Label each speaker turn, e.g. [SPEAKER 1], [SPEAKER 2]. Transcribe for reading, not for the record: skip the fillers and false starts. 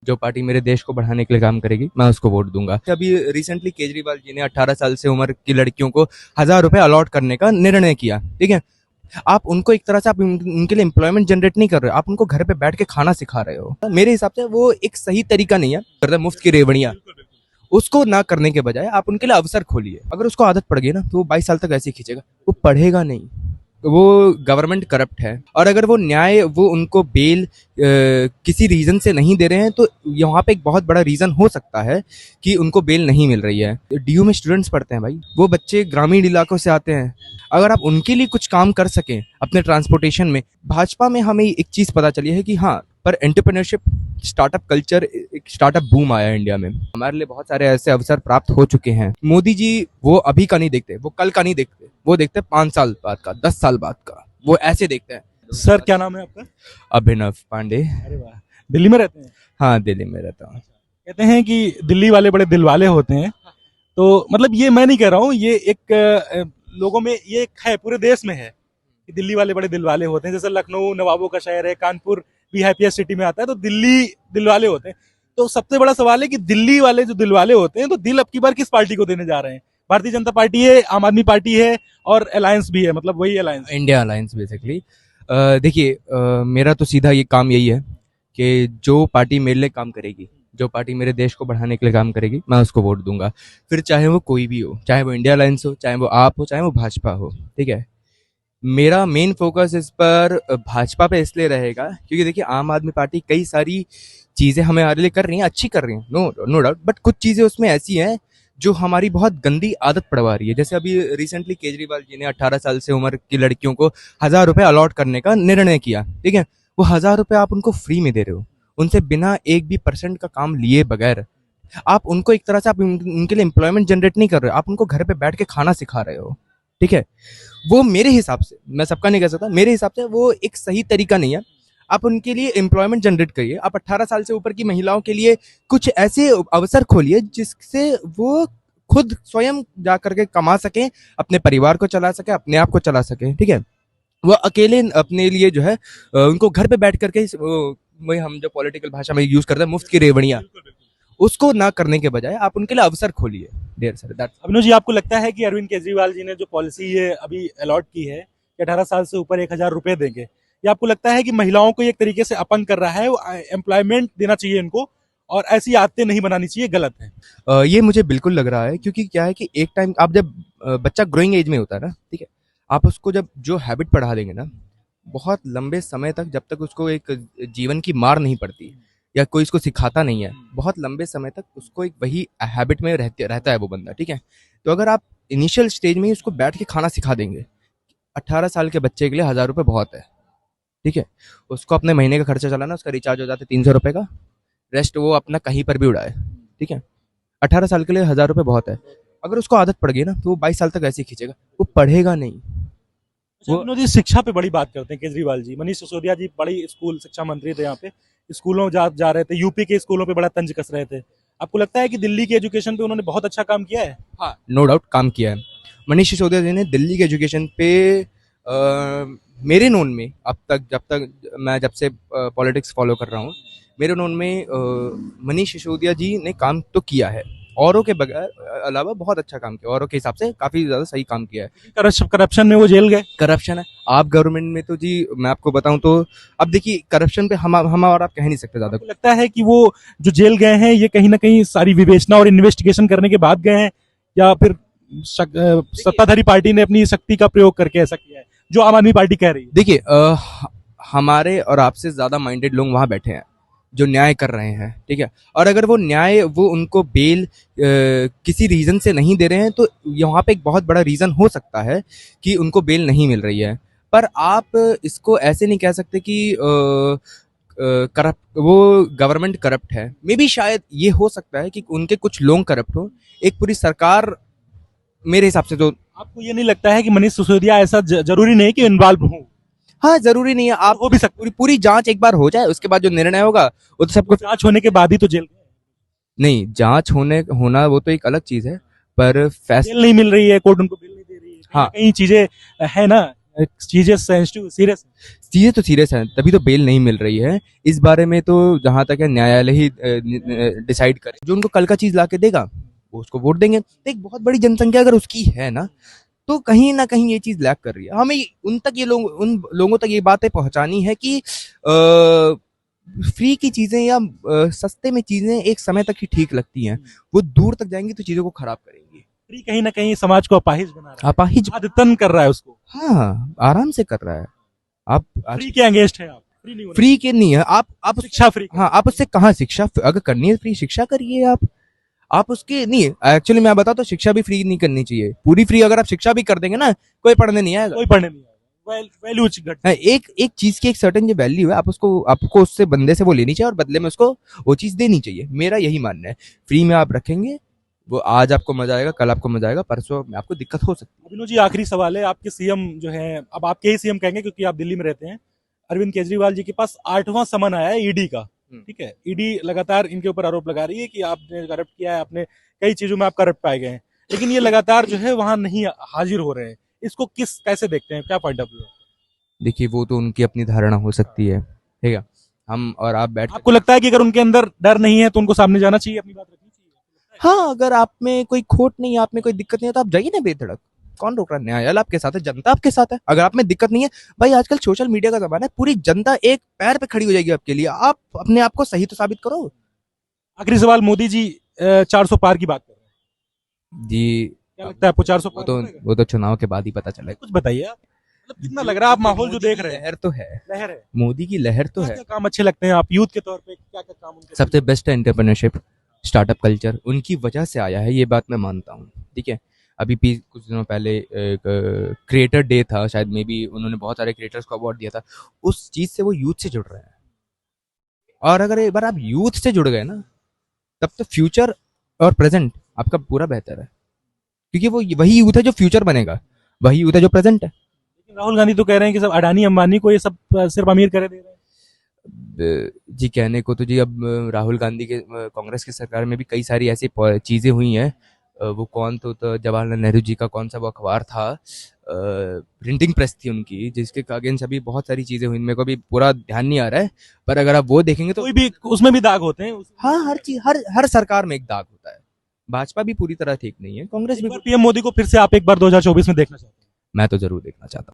[SPEAKER 1] जो पार्टी मेरे देश को बढ़ाने के लिए काम करेगी मैं उसको वोट दूंगा। अभी रिसेंटली केजरीवाल जी ने 18 साल से उम्र की लड़कियों को 1,000 रुपए अलॉट करने का निर्णय किया, ठीक है। आप उनको एक तरह से आप उनके लिए एम्प्लॉयमेंट जनरेट नहीं कर रहे हो, आप उनको घर पे बैठ के खाना सिखा रहे हो। मेरे हिसाब से वो एक सही तरीका नहीं है। कर रहे मुफ्त की रेवड़ियां, उसको ना करने के बजाय आप उनके लिए अवसर खोलिए। अगर उसको आदत पड़ गई ना तो वो 22 साल तक ऐसे ही खींचेगा, वो पढ़ेगा नहीं। वो गवर्नमेंट करप्ट है, और अगर वो न्याय वो उनको बेल किसी रीजन से नहीं दे रहे हैं तो यहाँ पे एक बहुत बड़ा रीजन हो सकता है कि उनको बेल नहीं मिल रही है। डीयू में स्टूडेंट्स पढ़ते हैं भाई, वो बच्चे ग्रामीण इलाकों से आते हैं। अगर आप उनके लिए कुछ काम कर सकें अपने ट्रांसपोर्टेशन में, भाजपा में हमें एक चीज पता चली है कि हाँ, पर एंटरप्रेन्योरशिप स्टार्टअप कल्चर, एक स्टार्टअप बूम आया इंडिया में। हमारे लिए बहुत सारे ऐसे अवसर प्राप्त हो चुके हैं। मोदी जी वो अभी का नहीं देखते, वो कल का नहीं देखते, वो देखते 5 साल बाद का, 10 साल बाद का, वो ऐसे देखते हैं।
[SPEAKER 2] सर क्या नाम है आपका?
[SPEAKER 1] अभिनव पांडे।
[SPEAKER 2] अरे वाह, दिल्ली में रहते हैं?
[SPEAKER 1] हाँ, दिल्ली में रहता हूँ।
[SPEAKER 2] कहते हैं कि दिल्ली वाले बड़े दिल वाले होते हैं, तो मतलब ये मैं नहीं कह रहा हूँ, ये एक लोगों में ये एक है, पूरे देश में है कि दिल्ली वाले बड़े दिल वाले होते हैं। जैसे लखनऊ नवाबों का शहर है, कानपुर भी हैप्पीएस्ट सिटी में आता है, तो दिल्ली दिल वाले होते हैं। तो सबसे बड़ा सवाल है कि दिल्ली वाले जो दिल वाले होते हैं, तो दिल अब की बार किस पार्टी को देने जा रहे हैं? भारतीय जनता पार्टी है, आम आदमी पार्टी है, और अलायंस भी है, मतलब वही अलायंस।
[SPEAKER 1] India alliance basically. देखिए, मेरा तो सीधा ये काम यही है कि जो पार्टी मेरे लिए काम करेगी, जो पार्टी मेरे देश को बढ़ाने के लिए काम करेगी, मैं उसको वोट दूंगा। फिर चाहे वो कोई भी हो, चाहे वो इंडिया अलायंस हो, चाहे वो आप हो, चाहे वो भाजपा हो, ठीक है। मेरा मेन फोकस इस पर भाजपा पे इसलिए रहेगा क्योंकि देखिए, आम आदमी पार्टी कई सारी चीजें हमारे लिए कर रही हैं, अच्छी कर रही हैं, नो डाउट, बट कुछ चीजें उसमें ऐसी हैं जो हमारी बहुत गंदी आदत पड़वा रही है। जैसे अभी रिसेंटली केजरीवाल जी ने 18 साल से उम्र की लड़कियों को 1,000 रुपए अलॉट करने का निर्णय किया, ठीक है। वो 1,000 रुपए आप उनको फ्री में दे रहे हो, उनसे बिना एक भी परसेंट का काम लिए बगैर। आप उनको एक तरह से आप उनके लिए एम्प्लॉयमेंट जनरेट नहीं कर रहे हो, आप उनको घर पे बैठ के खाना सिखा रहे हो, ठीक है। वो मेरे हिसाब से, मैं सबका नहीं कह सकता, मेरे हिसाब से वो एक सही तरीका नहीं है। आप उनके लिए एम्प्लॉयमेंट जनरेट करिए, आप 18 साल से ऊपर की महिलाओं के लिए कुछ ऐसे अवसर खोलिए जिससे वो खुद स्वयं जा करके कमा सकें, अपने परिवार को चला सके, अपने आप को चला सके, ठीक है। वो अकेले अपने लिए जो है उनको घर पे बैठ करके वही हम जो पॉलिटिकल भाषा में यूज करते हैं, मुफ्त की रेवड़ियां, उसको ना करने के बजाय आप उनके लिए अवसर खोलिए। देर सर दैट।
[SPEAKER 2] अभिनव जी, आपको लगता है कि अरविंद केजरीवाल जी ने जो पॉलिसी ये अभी अलॉट की है कि 18 साल से ऊपर 1,000 रुपए देंगे, ये आपको लगता है कि महिलाओं को एक तरीके से अपंग कर रहा है? वो एम्प्लॉयमेंट देना चाहिए इनको, और ऐसी आदतें नहीं बनानी चाहिए, गलत है?
[SPEAKER 1] ये मुझे बिल्कुल लग रहा है, क्योंकि क्या है कि एक टाइम आप जब बच्चा ग्रोइंग एज में होता है ना, ठीक है, आप उसको जब जो हैबिट पढ़ा देंगे ना, बहुत लंबे समय तक, जब तक उसको एक जीवन की मार नहीं पड़ती या कोई इसको सिखाता नहीं है, बहुत लंबे समय तक उसको एक वही हैबिट में रहता है वो बंदा, ठीक है। तो अगर आप इनिशियल स्टेज में ही उसको बैठ के खाना सिखा देंगे, 18 साल के बच्चे के लिए 1,000 रुपये बहुत है, ठीक है। उसको अपने महीने का खर्चा चलाना, उसका रिचार्ज हो जाता है 300 रुपये का, रेस्ट वो अपना कहीं पर भी उड़ाए, ठीक है। 18 साल के लिए 1,000 रुपये बहुत है। अगर उसको आदत पड़ गई ना तो वो 22 साल तक ऐसे ही खींचेगा, वो पढ़ेगा नहीं। वो
[SPEAKER 2] अभिनव जी, शिक्षा पे बड़ी बात करते हैं केजरीवाल जी। मनीष सिसोदिया जी बड़ी स्कूल शिक्षा मंत्री थे, यहाँ पे स्कूलों जा रहे थे, यूपी के स्कूलों पे बड़ा तंज कस रहे थे। आपको लगता है कि दिल्ली के एजुकेशन पे उन्होंने बहुत अच्छा काम किया है?
[SPEAKER 1] हाँ, नो डाउट काम किया है। मनीष सिसोदिया जी ने दिल्ली के एजुकेशन पे मेरे नोन में अब तक, जब से पॉलिटिक्स फॉलो कर रहा हूँ, मेरे नोन में मनीष सिसोदिया जी ने काम तो किया है, औरों के बगैर अलावा बहुत अच्छा काम किया, औरों के हिसाब से काफी ज्यादा सही काम किया है।
[SPEAKER 2] करप्शन में वो जेल गए।
[SPEAKER 1] करप्शन है आप गवर्नमेंट में, तो जी मैं आपको बताऊं तो अब देखिए, करप्शन पे हम और आप कह नहीं सकते ज्यादा।
[SPEAKER 2] आपको लगता है कि वो जो जेल गए हैं, ये कहीं ना कहीं सारी विवेचना और इन्वेस्टिगेशन करने के बाद गए हैं, या फिर सत्ताधारी पार्टी ने अपनी शक्ति का प्रयोग करके ऐसा किया है, जो आम आदमी पार्टी कह रही है?
[SPEAKER 1] देखिए, हमारे और आपसे ज्यादा माइंडेड लोग वहां बैठे हैं जो न्याय कर रहे हैं, ठीक है। और अगर वो न्याय वो उनको बेल किसी रीजन से नहीं दे रहे हैं तो यहाँ पे एक बहुत बड़ा रीजन हो सकता है कि उनको बेल नहीं मिल रही है। पर आप इसको ऐसे नहीं कह सकते कि करप्ट, वो गवर्नमेंट करप्ट है। मे बी शायद ये हो सकता है कि उनके कुछ लोग करप्ट हो, एक पूरी सरकार मेरे हिसाब से तो।
[SPEAKER 2] आपको ये नहीं लगता है कि मनीष सिसोदिया ऐसा जरूरी नहीं कि इन्वॉल्व हो?
[SPEAKER 1] हाँ, जरूरी नहीं है, आप
[SPEAKER 2] हो भी सकता,
[SPEAKER 1] पूरी जांच एक बार हो जाए, उसके बाद जो निर्णय होगा वो तो सबको।
[SPEAKER 2] जांच होने के बाद ही तो जेल गए।
[SPEAKER 1] नहीं, जांच होना वो तो एक अलग चीज है, पर
[SPEAKER 2] बेल नहीं मिल रही है, कोर्ट उनको बेल नहीं दे रही है,
[SPEAKER 1] हाँ,
[SPEAKER 2] कई चीजें है ना, चीजें सेंसिटिव सीरियस।
[SPEAKER 1] चीजें तो सीरियस हैं, तभी तो बेल नहीं मिल रही है। इस बारे में तो जहां तक है न्यायालय ही डिसाइड करे। जो उनको कल का चीज ला के देगा वो उसको वोट देंगे। तो एक बहुत बड़ी जनसंख्या अगर उसकी है ना, तो कहीं ना कहीं ये चीज लैक कर रही है। हमें उन तक ये लोग उन लोगों तक ये बातें पहुंचानी है कि फ्री की चीजें या सस्ते में चीजें एक समय तक ही ठीक लगती हैं, वो दूर तक जाएंगी तो चीजों को खराब करेंगी।
[SPEAKER 2] फ्री कहीं ना कहीं समाज को अपाहिज बना रहा है,
[SPEAKER 1] अपाहिज,
[SPEAKER 2] आदतन कर रहा है उसको।
[SPEAKER 1] हाँ आराम से कर रहा है। आप
[SPEAKER 2] फ्री के अगेंस्ट है आप? फ्री नहीं होना
[SPEAKER 1] फ्री के नहीं है आप
[SPEAKER 2] शिक्षा फ्री।
[SPEAKER 1] हाँ, आप उससे कहाँ शिक्षा अगर करनी है फ्री शिक्षा करिए। आप उसके नहीं, एक्चुअली मैं बताता हूँ शिक्षा भी फ्री नहीं करनी चाहिए पूरी फ्री। अगर आप शिक्षा भी कर देंगे ना, कोई पढ़ने नहीं आएगा,
[SPEAKER 2] कोई पढ़ने नहीं आएगा, वैल्यू घट।
[SPEAKER 1] हाँ, एक एक चीज की एक सर्टेन जो वैल्यू है, आपको उससे बंदे से वो लेनी चाहिए और बदले में उसको वो चीज देनी चाहिए। मेरा यही मानना है। फ्री में आप रखेंगे, वो आज आपको मजा आएगा, कल आपको मजा आएगा, परसों में आपको दिक्कत हो सकती है।
[SPEAKER 2] अभिनव जी, आखिरी सवाल है। आपके सीएम जो है, अब आपके ही सीएम कहेंगे क्योंकि आप दिल्ली में रहते हैं, अरविंद केजरीवाल जी के पास 8वां समन आया है ईडी का। ठीक है, ईडी लगातार इनके ऊपर आरोप लगा रही है कि आपने करप्ट किया है, आपने कई चीजों में आप करप्ट पाए गए हैं, लेकिन ये लगातार जो है वहां नहीं हाजिर हो रहे हैं। इसको कैसे देखते हैं, क्या पॉइंट ऑफ व्यू है?
[SPEAKER 1] देखिए वो तो उनकी अपनी धारणा हो सकती है, ठीक है। हम और आप बैठ,
[SPEAKER 2] आपको लगता है कि अगर उनके अंदर डर नहीं है तो उनको सामने जाना चाहिए, अपनी बात रखनी चाहिए?
[SPEAKER 1] हाँ अगर आप में कोई खोट नहीं है, आप में कोई दिक्कत नहीं है, तो आप जाइए ना बेधड़क। कौन रोक रहा है? न्यायालय आपके साथ है, जनता आपके साथ है। अगर आप में दिक्कत नहीं है, भाई आजकल सोशल मीडिया का जमाना है, पूरी जनता एक पैर पे खड़ी हो जाएगी आपके लिए। आप अपने आप को सही तो साबित करो।
[SPEAKER 2] आखिरी सवाल, मोदी जी 400 पार की बात कर रहे हैं,
[SPEAKER 1] जी
[SPEAKER 2] क्या लगता है आपको 400 पार हो जाएगा?
[SPEAKER 1] वो तो चुनाव के बाद ही पता चलेगा।
[SPEAKER 2] कुछ बताइए आप, मतलब कितना लग रहा है, आप माहौल जो देख रहे हैं?
[SPEAKER 1] लहर तो है,
[SPEAKER 2] लहर है।
[SPEAKER 1] मोदी की लहर तो है।
[SPEAKER 2] क्या काम अच्छे लगते हैं आप यूथ के तौर पे, क्या क्या काम उनके?
[SPEAKER 1] सबसे बेस्ट है एंटरप्रेन्योरशिप, स्टार्टअप कल्चर, उनकी वजह से आया है, ये बात मैं मानता हूँ। ठीक है, अभी भी कुछ दिनों पहले एक क्रिएटर डे था, शायद मे बी उन्होंने बहुत सारे क्रिएटर्स को अवार्ड दिया था। उस चीज से वो यूथ से जुड़ रहे हैं। और अगर एक बार आप यूथ से जुड़ गए ना, तब तो फ्यूचर और प्रेजेंट आपका पूरा बेहतर है, क्योंकि वो वही यूथ है जो फ्यूचर बनेगा, वही यूथ है जो प्रेजेंट है।
[SPEAKER 2] लेकिन राहुल गांधी तो कह रहे हैं कि सब अडानी अंबानी को ये सब सिर्फ अमीर करे दे रहे हैं।
[SPEAKER 1] जी कहने को तो जी, अब राहुल गांधी के कांग्रेस की सरकार में भी कई सारी ऐसी चीजें हुई हैं। वो कौन तो जवाहरलाल नेहरू जी का कौन सा वो अखबार था, प्रिंटिंग प्रेस थी उनकी, जिसके अगेंस्ट अभी बहुत सारी चीजें हुई। मेरे को भी पूरा ध्यान नहीं आ रहा है, पर अगर आप वो देखेंगे तो
[SPEAKER 2] कोई भी उसमें भी दाग होते हैं।
[SPEAKER 1] हाँ, हर चीज हर सरकार में एक दाग होता है। भाजपा भी पूरी तरह ठीक नहीं है, कांग्रेस भी।
[SPEAKER 2] पीएम मोदी को फिर से आप एक बार 2024 में देखना चाहते हैं?
[SPEAKER 1] मैं तो जरूर देखना चाहता हूँ।